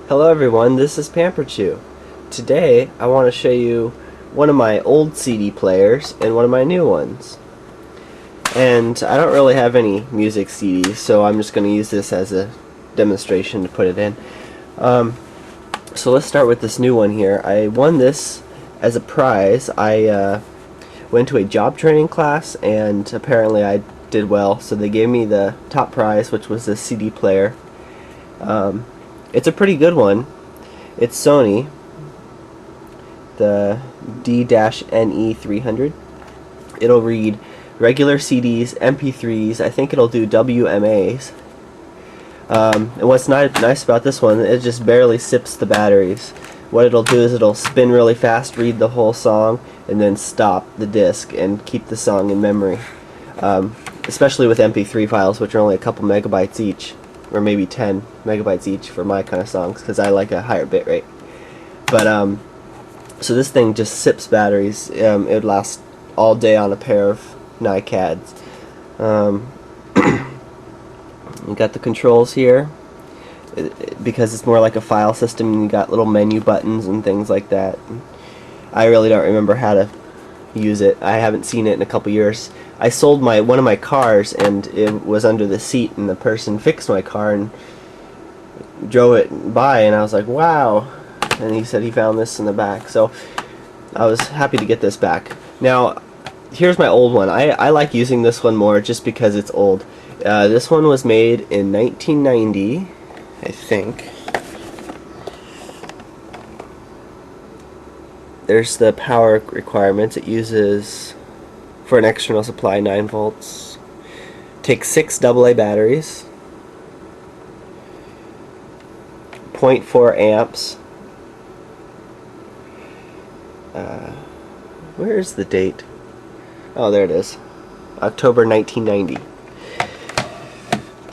Hello everyone, this is Pamperchew. Today I want to show you one of my old CD players and one of my new ones. And I don't really have any music CDs, so I'm just going to use this as a demonstration to put it in. So let's start with this new one here. I won this as a prize. I went to a job training class and apparently I did well, so they gave me the top prize, which was this CD player. It's a pretty good one. It's Sony, the D-NE 300. It'll read regular CDs, MP3s, I think it'll do WMAs. And what's nice about this one, it just barely sips the batteries. What it'll do is it'll spin really fast, read the whole song, and then stop the disc and keep the song in memory. Especially with MP3 files, which are only a couple megabytes each, or maybe 10 megabytes each for my kind of songs, because I like a higher bit rate. But so this thing just sips batteries. It would last all day on a pair of NiCads. You got the controls here, because it's more like a file system. You got little menu buttons and things like that. I really don't remember how to use it. I haven't seen it in a couple years. I sold one of my cars and it was under the seat, and the person fixed my car and drove it by, and I was like, wow, and he said he found this in the back, so I was happy to get this back. Now here's my old one. I like using this one more just because it's old. This one was made in 1990, I think. There's the power requirements. It uses, for an external supply, 9 volts. Takes 6 AA batteries. 0.4 amps. Where's the date? Oh, there it is. October 1990.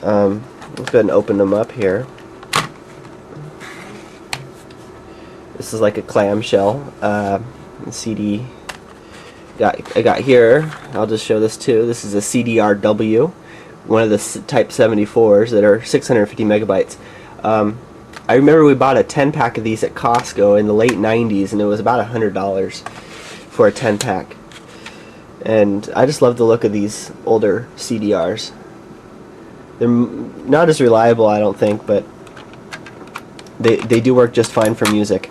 Let's go ahead and open them up here. This is like a clamshell CD. I got here. I'll just show this too. This is a CDRW, one of the Type 74s that are 650 megabytes. I remember we bought a 10-pack of these at Costco in the late 90s, and it was about $100 for a 10-pack. And I just love the look of these older CDRs. They're not as reliable, I don't think, but they do work just fine for music.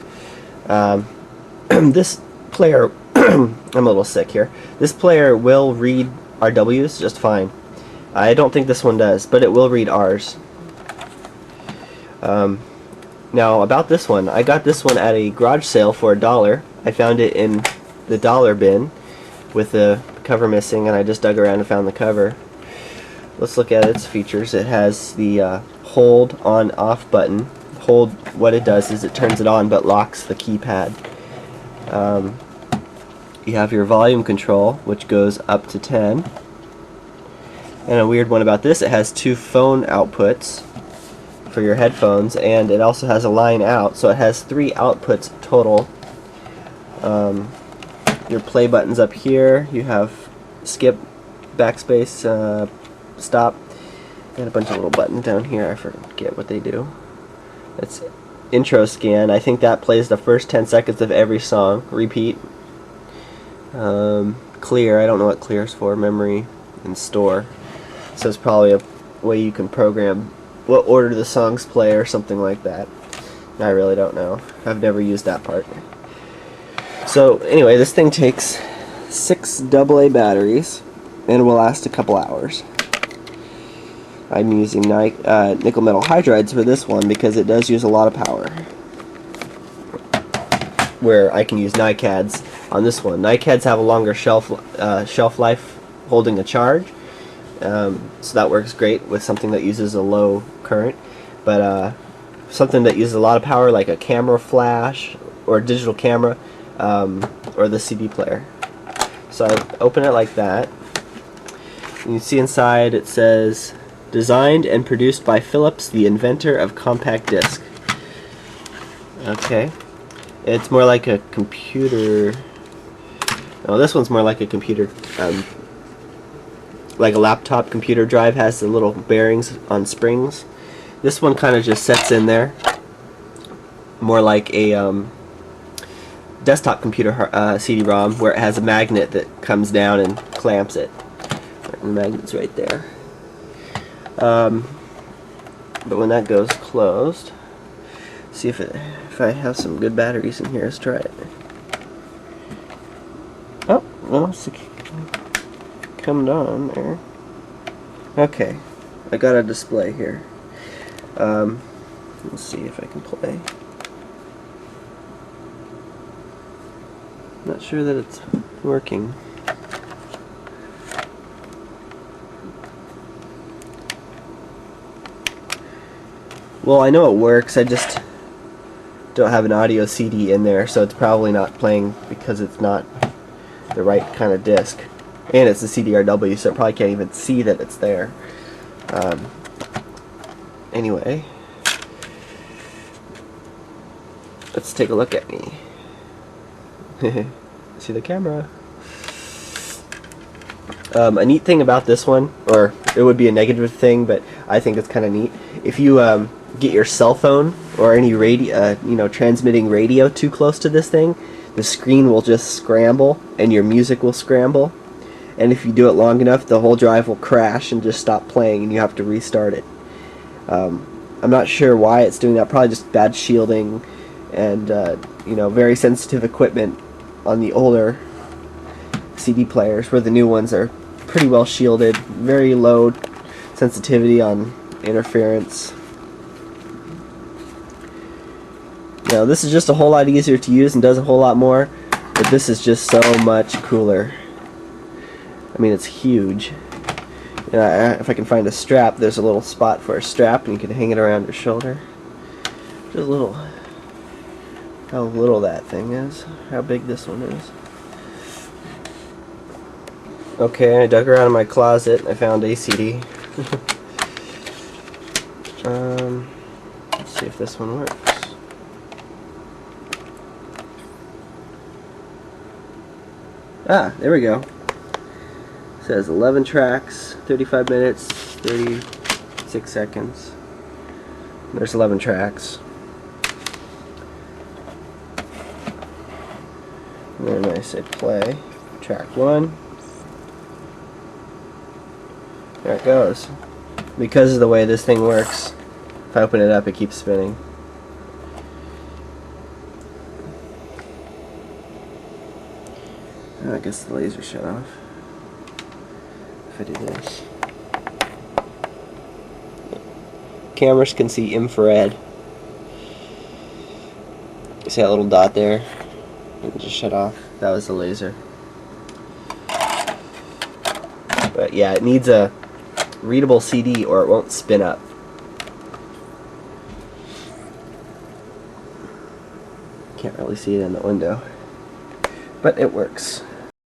This player, I'm a little sick here. This player will read RWs just fine. I don't think this one does, but it will read Rs. Now about this one, I got this one at a garage sale for $1. I found it in the dollar bin with the cover missing, and I just dug around and found the cover. Let's look at its features. It has the hold on off button. Hold, what it does is it turns it on but locks the keypad. You have your volume control, which goes up to 10. And a weird one about this, it has 2 phone outputs for your headphones, and it also has a line out, so it has 3 outputs total. Your play buttons up here. You have skip, backspace, stop, and a bunch of little buttons down here. I forget what they do. It's intro scan. I think that plays the first 10 seconds of every song. Repeat. Clear. I don't know what clear is for. Memory and store. So it's probably a way you can program what order the songs play or something like that. I really don't know. I've never used that part. So anyway, this thing takes 6 AA batteries and it will last a couple hours. I'm using nickel metal hydrides for this one because it does use a lot of power, where I can use NiCads on this one. NiCads have a longer shelf life holding a charge, so that works great with something that uses a low current. But something that uses a lot of power, like a camera flash or a digital camera, or the CD player. So I open it like that. And you see inside it says, designed and produced by Philips, the inventor of compact disc. Okay. It's more like a computer. Oh, this one's more like a computer. Like a laptop computer drive has the little bearings on springs. This one kind of just sets in there. more like a desktop computer CD-ROM, where it has a magnet that comes down and clamps it. And the magnet's right there. But when that goes closed, see if I have some good batteries in here. Let's try it. Oh, well, it's coming on there. Okay, I got a display here. Let's see if I can play. Not sure that it's working. Well, I know it works, I just don't have an audio CD in there, so it's probably not playing because it's not the right kind of disc. And it's a CDRW, so it probably can't even see that it's there. Anyway, let's take a look at me. See the camera. A neat thing about this one, or it would be a negative thing, but I think it's kind of neat. If you get your cell phone or any radio, transmitting radio too close to this thing, the screen will just scramble and your music will scramble. And if you do it long enough, the whole drive will crash and just stop playing, and you have to restart it. I'm not sure why it's doing that. Probably just bad shielding and very sensitive equipment on the older CD players, where the new ones are pretty well shielded. Very low sensitivity on interference. Now this is just a whole lot easier to use and does a whole lot more, but this is just so much cooler. I mean, it's huge. If I can find a strap, there's a little spot for a strap, and you can hang it around your shoulder. Just how little that thing is, how big this one is. Okay, I dug around in my closet and I found a CD. Let's see if this one works. Ah, there we go. It says 11 tracks, 35 minutes, 36 seconds. There's 11 tracks. And then I say play. Track 1. There it goes. Because of the way this thing works, if I open it up, it keeps spinning. I guess the laser shut off. If I do this. Cameras can see infrared. You see that little dot there? It just shut off. That was the laser. But yeah, it needs a readable CD or it won't spin up. Can't really see it in the window. But it works.